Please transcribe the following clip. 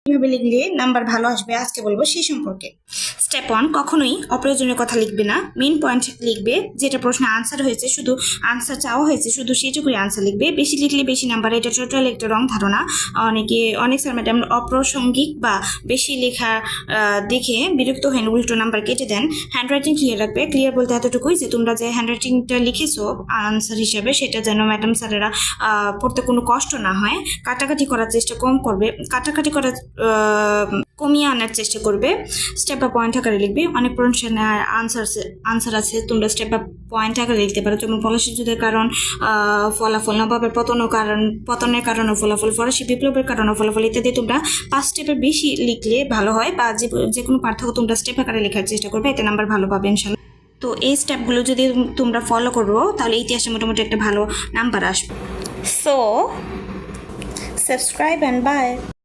কিভাবে লিখলে নাম্বার ভালো আসবে আজকে বলবো সেই সম্পর্কে। স্টেপ 1, কখনোই অপ্রয়োজনীয় কথা লিখবে না, মেইন পয়েন্ট লিখবে। যেটা প্রশ্ন আনসার হয়েছে, শুধু আনসার চাওয়া হয়েছে, শুধু সেটুকুই আনসার লিখবে। বেশি লিখলে বেশি নাম্বার, এটা টোটাল একটা রং ধারণা। অনেক স্যার ম্যাডাম অপ্রাসঙ্গিক বা বেশি লেখা দেখে বিরক্ত হয়ে উল্টো নাম্বার কেটে দেন। হ্যান্ডরাইটিং ক্লিয়ার রাখবে। ক্লিয়ার বলতে এতটুকুই যে তোমরা যে হ্যান্ডরাইটিংটা লিখেছো আনসার হিসেবে, সেটা যেন ম্যাডাম স্যারেরা পড়তে কোনো কষ্ট না হয়। কাটাকাটি করার চেষ্টা কম করবে, কাটাকাটি করার কমিয়ে আনার চেষ্টা করবে। স্টেপ বা পয়েন্ট আকারে লিখবে। অনেক প্রশ্নের আনসার আছে, তোমরা স্টেপ বা পয়েন্ট আকারে লিখতে পারো। যেমন ফরাসি যুদ্ধের কারণ ফলাফল, নবাবের পতনের কারণ ও ফলাফল, ফরাসি বিপ্লবের কারণ ও ফলাফল ইত্যাদি তোমরা 5 স্টেপের বেশি লিখলে ভালো হয়, বা যে কোনো পার্থক্য তোমরা স্টেপ আকারে লেখার চেষ্টা করবে, এতে নাম্বার ভালো পাবে ইনশাল্লাহ। তো এই স্টেপগুলো যদি তোমরা ফলো করো তাহলে ইতিহাসে মোটামুটি একটা ভালো নাম্বার আসবে। So subscribe and by.